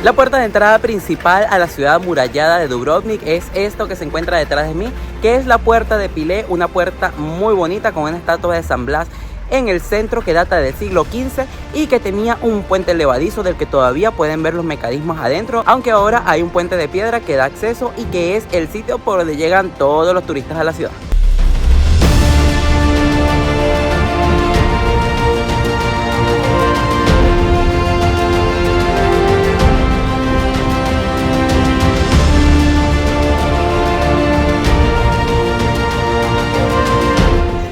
La puerta de entrada principal a la ciudad amurallada de Dubrovnik es esto que se encuentra detrás de mí, que es la puerta de Pilé, una puerta muy bonita con una estatua de San Blas en el centro que data del siglo XV y que tenía un puente levadizo del que todavía pueden ver los mecanismos adentro, aunque ahora hay un puente de piedra que da acceso y que es el sitio por donde llegan todos los turistas a la ciudad.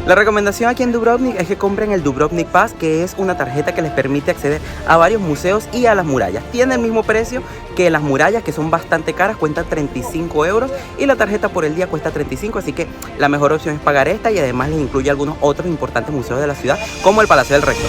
La recomendación aquí en Dubrovnik es que compren el Dubrovnik Pass, que es una tarjeta que les permite acceder a varios museos y a las murallas. Tiene el mismo precio que las murallas, que son bastante caras, cuestan 35 euros y la tarjeta por el día cuesta 35, así que la mejor opción es pagar esta y además les incluye algunos otros importantes museos de la ciudad, como el Palacio del Rector.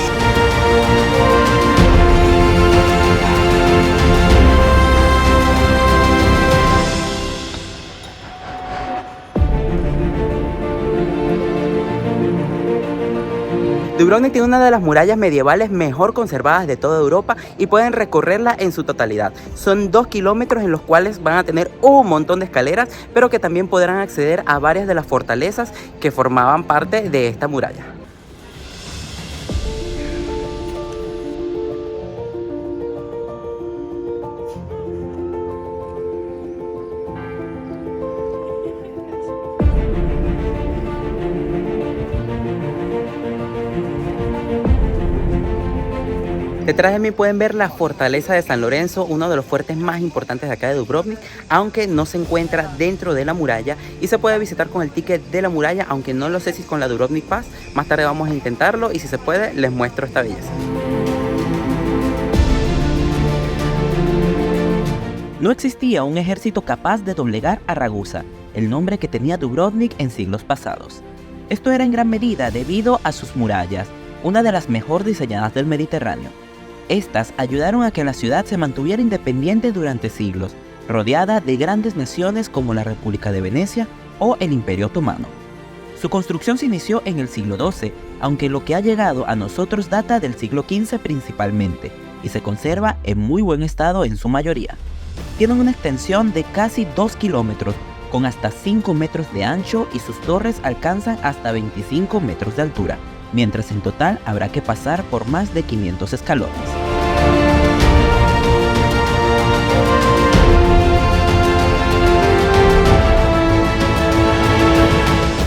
Dubrovnik tiene una de las murallas medievales mejor conservadas de toda Europa y pueden recorrerla en su totalidad. Son 2 kilómetros en los cuales van a tener un montón de escaleras, pero que también podrán acceder a varias de las fortalezas que formaban parte de esta muralla. Detrás de mí pueden ver la fortaleza de San Lorenzo, uno de los fuertes más importantes de acá de Dubrovnik, aunque no se encuentra dentro de la muralla y se puede visitar con el ticket de la muralla, aunque no lo sé si con la Dubrovnik Pass. Más tarde vamos a intentarlo y si se puede les muestro esta belleza. No existía un ejército capaz de doblegar a Ragusa, el nombre que tenía Dubrovnik en siglos pasados. Esto era en gran medida debido a sus murallas, una de las mejor diseñadas del Mediterráneo. Estas ayudaron a que la ciudad se mantuviera independiente durante siglos, rodeada de grandes naciones como la República de Venecia o el Imperio Otomano. Su construcción se inició en el siglo XII, aunque lo que ha llegado a nosotros data del siglo XV principalmente, y se conserva en muy buen estado en su mayoría. Tienen una extensión de casi 2 kilómetros, con hasta 5 metros de ancho y sus torres alcanzan hasta 25 metros de altura, mientras en total habrá que pasar por más de 500 escalones.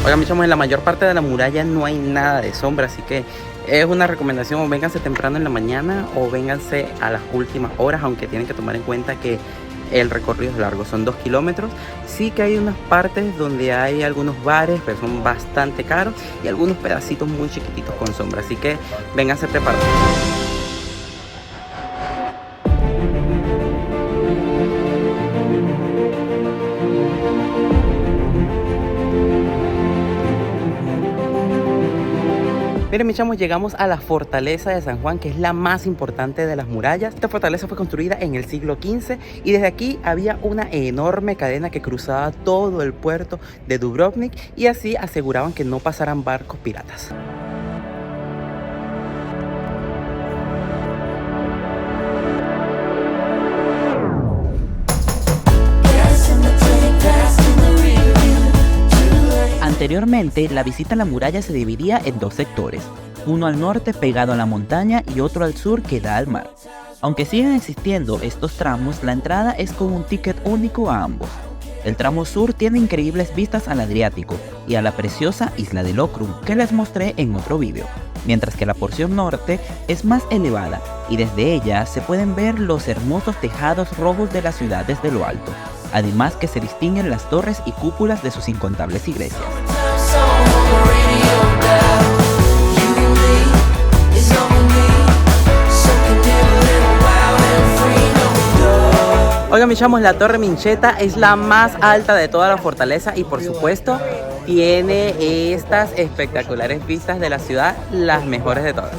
Oigan, mis chamos, en la mayor parte de la muralla no hay nada de sombra, así que es una recomendación: o vénganse temprano en la mañana o vénganse a las últimas horas, aunque tienen que tomar en cuenta que el recorrido es largo, son 2 kilómetros. Sí que hay unas partes donde hay algunos bares, pero son bastante caros, y algunos pedacitos muy chiquititos con sombra, así que vénganse preparados. Miren, mis chamos, llegamos a la fortaleza de San Juan, que es la más importante de las murallas. Esta fortaleza fue construida en el siglo XV y desde aquí había una enorme cadena que cruzaba todo el puerto de Dubrovnik y así aseguraban que no pasaran barcos piratas. Anteriormente, la visita a la muralla se dividía en 2 sectores, uno al norte pegado a la montaña y otro al sur que da al mar. Aunque siguen existiendo estos tramos, la entrada es con un ticket único a ambos. El tramo sur tiene increíbles vistas al Adriático y a la preciosa isla de Lokrum, que les mostré en otro vídeo, mientras que la porción norte es más elevada y desde ella se pueden ver los hermosos tejados rojos de la ciudad desde lo alto, además que se distinguen las torres y cúpulas de sus incontables iglesias. Oigan, mis chamos, la Torre Minchetta es la más alta de toda la fortaleza y por supuesto tiene estas espectaculares vistas de la ciudad, las mejores de todas.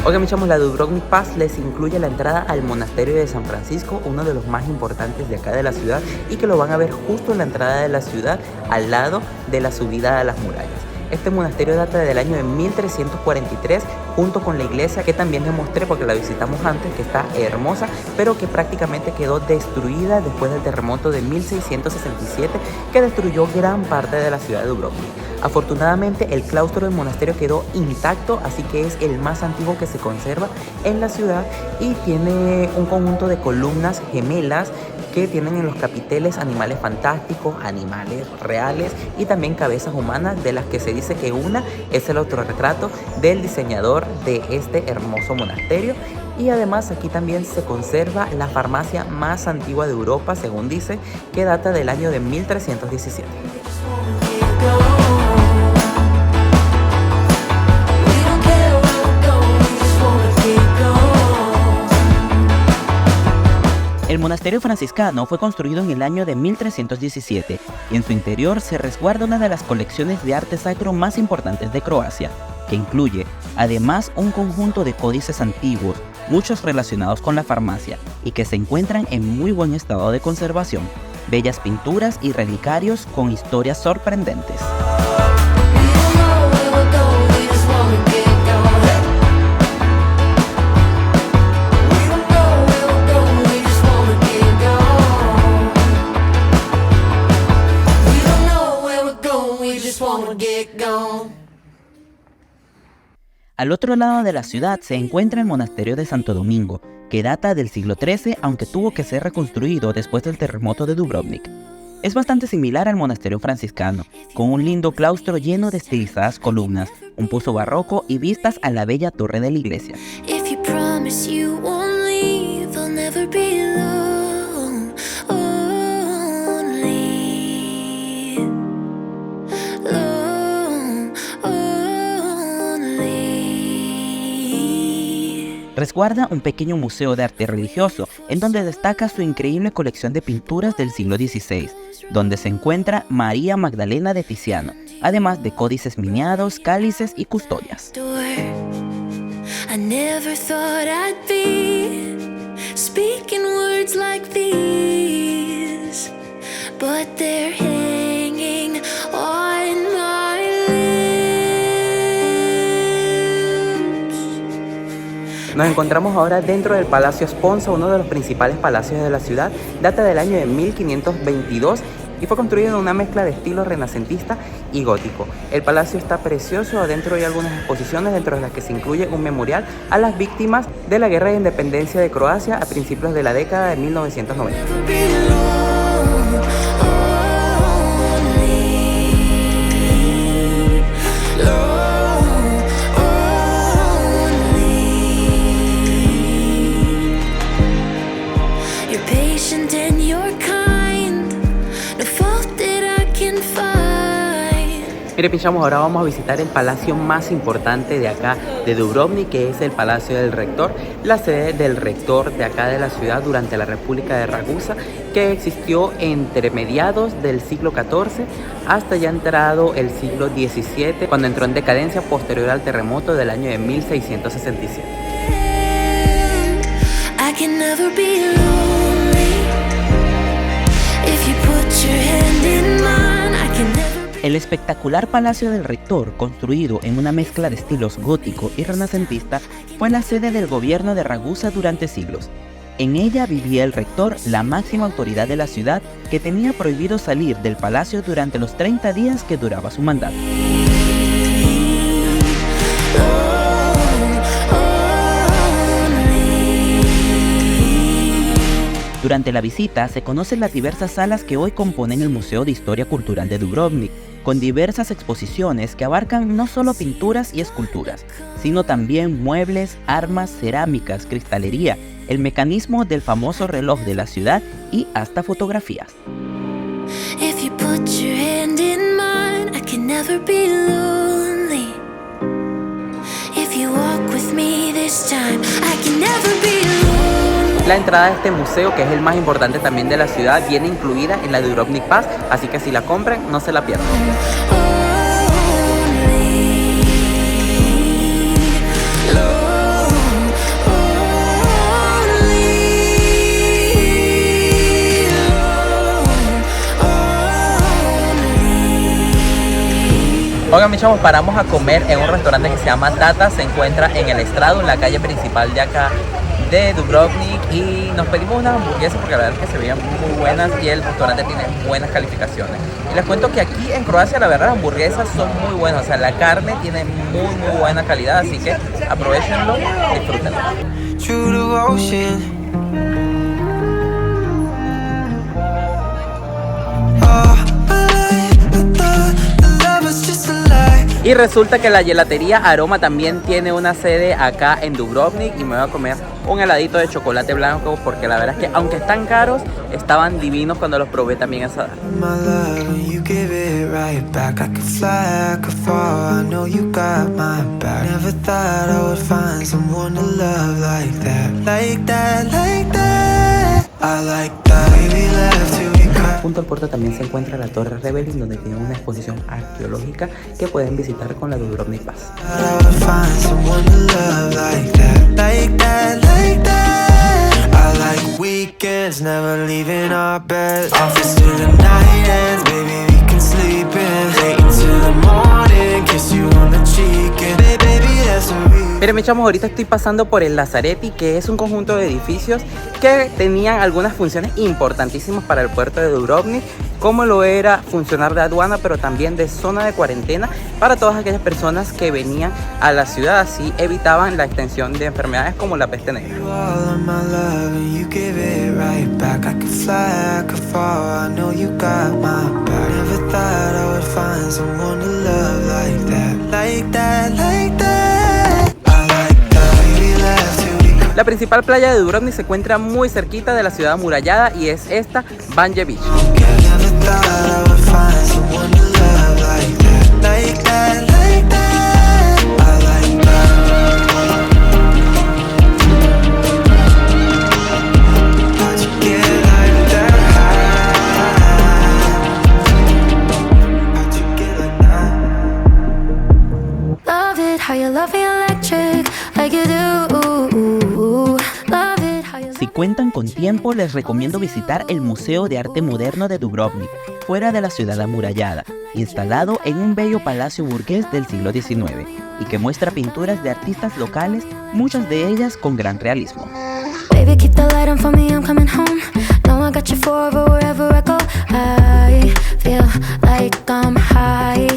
Ok, mis chamos, la Dubrovnik Pass les incluye la entrada al monasterio de San Francisco, uno de los más importantes de acá de la ciudad, y que lo van a ver justo en la entrada de la ciudad, al lado de la subida a las murallas. Este monasterio data del año de 1343, junto con la iglesia que también les mostré porque la visitamos antes, que está hermosa, pero que prácticamente quedó destruida después del terremoto de 1667 que destruyó gran parte de la ciudad de Dubrovnik. Afortunadamente el claustro del monasterio quedó intacto, así que es el más antiguo que se conserva en la ciudad y tiene un conjunto de columnas gemelas que tienen en los capiteles animales fantásticos, animales reales y también cabezas humanas, de las que se dice que una es el autorretrato del diseñador de este hermoso monasterio. Y además aquí también se conserva la farmacia más antigua de Europa, según dice, que data del año de 1317. El monasterio franciscano fue construido en el año de 1317 y en su interior se resguarda una de las colecciones de arte sacro más importantes de Croacia, que incluye además un conjunto de códices antiguos, muchos relacionados con la farmacia y que se encuentran en muy buen estado de conservación, bellas pinturas y relicarios con historias sorprendentes. Al otro lado de la ciudad se encuentra el monasterio de Santo Domingo, que data del siglo XIII, aunque tuvo que ser reconstruido después del terremoto de Dubrovnik. Es bastante similar al monasterio franciscano, con un lindo claustro lleno de estilizadas columnas, un pozo barroco y vistas a la bella torre de la iglesia. Resguarda un pequeño museo de arte religioso, en donde destaca su increíble colección de pinturas del siglo XVI, donde se encuentra María Magdalena de Tiziano, además de códices miniados, cálices y custodias. Nos encontramos ahora dentro del Palacio Sponza, uno de los principales palacios de la ciudad. Data del año de 1522 y fue construido en una mezcla de estilo renacentista y gótico. El palacio está precioso, adentro hay algunas exposiciones, dentro de las que se incluye un memorial a las víctimas de la Guerra de Independencia de Croacia a principios de la década de 1990. Mire, pinchamos, ahora vamos a visitar el palacio más importante de acá de Dubrovnik, que es el Palacio del Rector, la sede del rector de acá de la ciudad durante la República de Ragusa, que existió entre mediados del siglo XIV hasta ya entrado el siglo XVII, cuando entró en decadencia posterior al terremoto del año de 1667. El espectacular Palacio del Rector, construido en una mezcla de estilos gótico y renacentista, fue la sede del gobierno de Ragusa durante siglos. En ella vivía el rector, la máxima autoridad de la ciudad, que tenía prohibido salir del palacio durante los 30 días que duraba su mandato. Durante la visita se conocen las diversas salas que hoy componen el Museo de Historia Cultural de Dubrovnik, con diversas exposiciones que abarcan no solo pinturas y esculturas, sino también muebles, armas, cerámicas, cristalería, el mecanismo del famoso reloj de la ciudad y hasta fotografías. La entrada a este museo, que es el más importante también de la ciudad, viene incluida en la Dubrovnik Pass, así que si la compran, no se la pierdan. Oigan, mis chavos, paramos a comer en un restaurante que se llama Tata. Se encuentra en el Estrado, en la calle principal de acá de Dubrovnik, y nos pedimos unas hamburguesas porque la verdad es que se veían muy buenas y el restaurante tiene buenas calificaciones. Y les cuento que aquí en Croacia la verdad las hamburguesas son muy buenas, o sea, la carne tiene muy buena calidad, así que aprovechenlo, disfrútenlo. Y resulta que la gelatería Aroma también tiene una sede acá en Dubrovnik y me voy a comer un heladito de chocolate blanco porque la verdad es que aunque están caros, estaban divinos cuando los probé también esa edad. Junto al puerto también se encuentra la Torre Rebelin, donde tiene una exposición arqueológica que pueden visitar con la Dubrovnik Pass. Miren, mis chamos, ahorita estoy pasando por el Lazareti, que es un conjunto de edificios que tenían algunas funciones importantísimas para el puerto de Dubrovnik, como lo era funcionar de aduana, pero también de zona de cuarentena para todas aquellas personas que venían a la ciudad, así evitaban la extensión de enfermedades como la peste negra. La principal playa de Dubrovnik se encuentra muy cerquita de la ciudad amurallada y es esta, Banje Beach. Si cuentan con tiempo, les recomiendo visitar el Museo de Arte Moderno de Dubrovnik, fuera de la ciudad amurallada, instalado en un bello palacio burgués del siglo XIX, y que muestra pinturas de artistas locales, muchas de ellas con gran realismo. Baby, keep the light on for me, I'm coming home. Know I got you forever wherever I go. I feel like I'm high.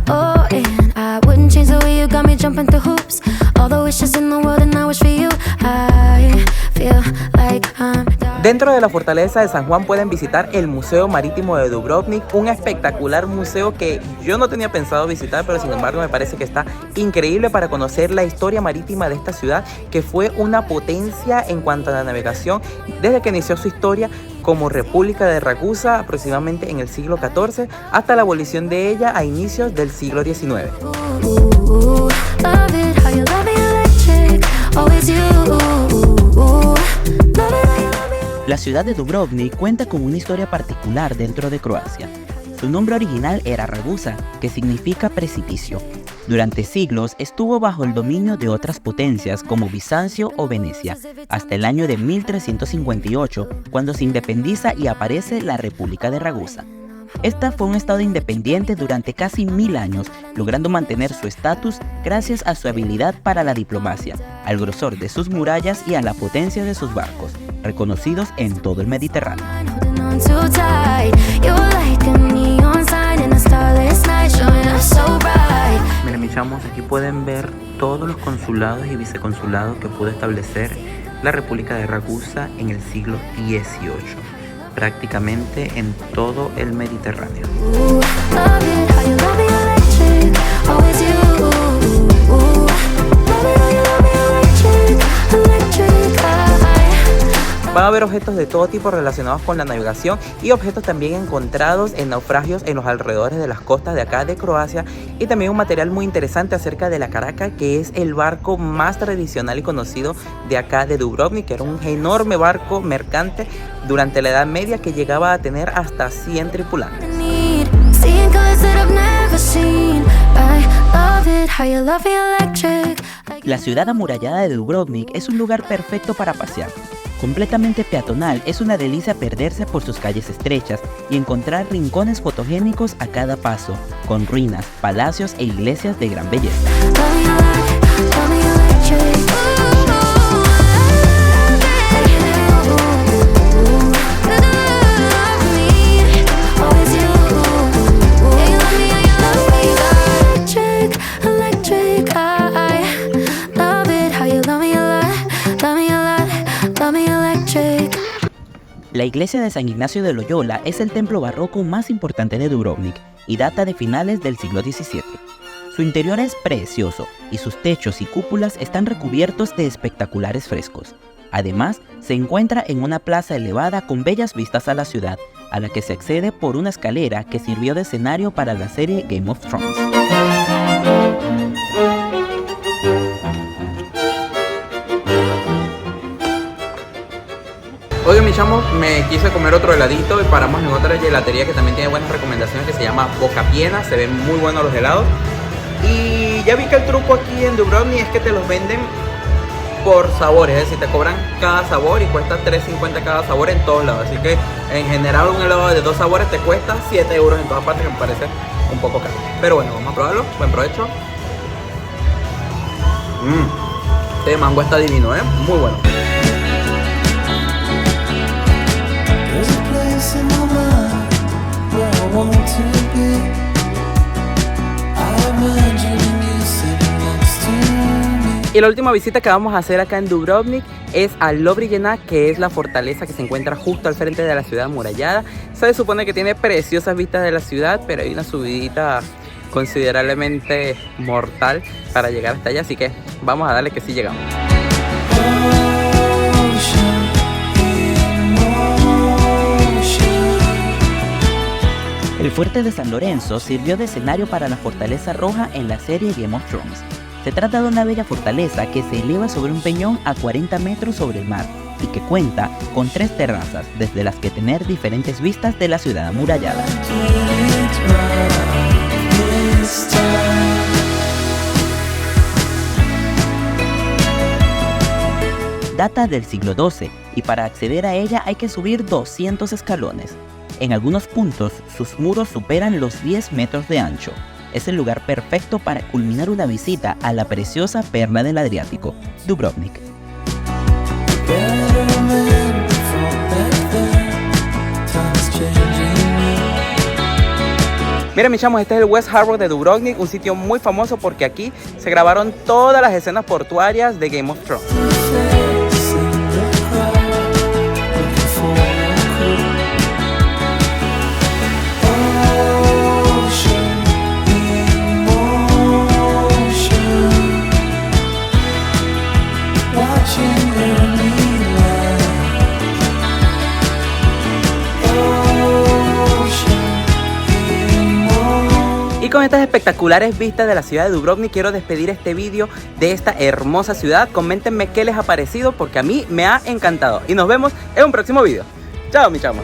Oh, and I wouldn't change the way you got me jumping through hoops. All the wishes in the world and I wish for you. I feel like I'm Dentro de la fortaleza de San Juan pueden visitar el Museo Marítimo de Dubrovnik, un espectacular museo que yo no tenía pensado visitar, pero sin embargo me parece que está increíble para conocer la historia marítima de esta ciudad, que fue una potencia en cuanto a la navegación desde que inició su historia como República de Ragusa aproximadamente en el siglo XIV hasta la abolición de ella a inicios del siglo XIX. La ciudad de Dubrovnik cuenta con una historia particular dentro de Croacia. Su nombre original era Ragusa, que significa precipicio. Durante siglos estuvo bajo el dominio de otras potencias como Bizancio o Venecia, hasta el año de 1358, cuando se independiza y aparece la República de Ragusa. Esta fue un estado independiente durante casi 1000 años, logrando mantener su estatus gracias a su habilidad para la diplomacia, al grosor de sus murallas y a la potencia de sus barcos, reconocidos en todo el Mediterráneo. Miren, mis chamos, aquí pueden ver todos los consulados y viceconsulados que pudo establecer la República de Ragusa en el siglo XVIII, prácticamente en todo el Mediterráneo. Van a haber objetos de todo tipo relacionados con la navegación y objetos también encontrados en naufragios en los alrededores de las costas de acá de Croacia, y también un material muy interesante acerca de la Caraca, que es el barco más tradicional y conocido de acá de Dubrovnik, que era un enorme barco mercante durante la Edad Media que llegaba a tener hasta 100 tripulantes. La ciudad amurallada de Dubrovnik es un lugar perfecto para pasear. Completamente peatonal, es una delicia perderse por sus calles estrechas y encontrar rincones fotogénicos a cada paso, con ruinas, palacios e iglesias de gran belleza. La iglesia de San Ignacio de Loyola es el templo barroco más importante de Dubrovnik y data de finales del siglo XVII. Su interior es precioso y sus techos y cúpulas están recubiertos de espectaculares frescos. Además, se encuentra en una plaza elevada con bellas vistas a la ciudad, a la que se accede por una escalera que sirvió de escenario para la serie Game of Thrones. Oigan, mis chamos, me quise comer otro heladito y paramos en otra gelatería que también tiene buenas recomendaciones, que se llama Boca Piena. Se ven muy buenos los helados. Y ya vi que el truco aquí en Dubrovnik es que te los venden por sabores, es decir, te cobran cada sabor y cuesta 3.50 cada sabor en todos lados. Así que en general un helado de 2 sabores te cuesta 7 euros en todas partes, que me parece un poco caro. Pero bueno, vamos a probarlo. Buen provecho. Este mango está divino, muy bueno. Y la última visita que vamos a hacer acá en Dubrovnik es a Lovrijenac, que es la fortaleza que se encuentra justo al frente de la ciudad amurallada. Se supone que tiene preciosas vistas de la ciudad, pero hay una subidita considerablemente mortal para llegar hasta allá, así que vamos a darle que sí llegamos. El fuerte de San Lorenzo sirvió de escenario para la Fortaleza Roja en la serie Game of Thrones. Se trata de una bella fortaleza que se eleva sobre un peñón a 40 metros sobre el mar y que cuenta con 3 terrazas, desde las que tener diferentes vistas de la ciudad amurallada. Data del siglo XII y para acceder a ella hay que subir 200 escalones. En algunos puntos, sus muros superan los 10 metros de ancho. Es el lugar perfecto para culminar una visita a la preciosa perla del Adriático, Dubrovnik. Miren, mis chamos, este es el West Harbour de Dubrovnik, un sitio muy famoso porque aquí se grabaron todas las escenas portuarias de Game of Thrones. Y con estas espectaculares vistas de la ciudad de Dubrovnik quiero despedir este vídeo de esta hermosa ciudad. Coméntenme qué les ha parecido porque a mí me ha encantado. Y nos vemos en un próximo vídeo. Chao, mis chamos.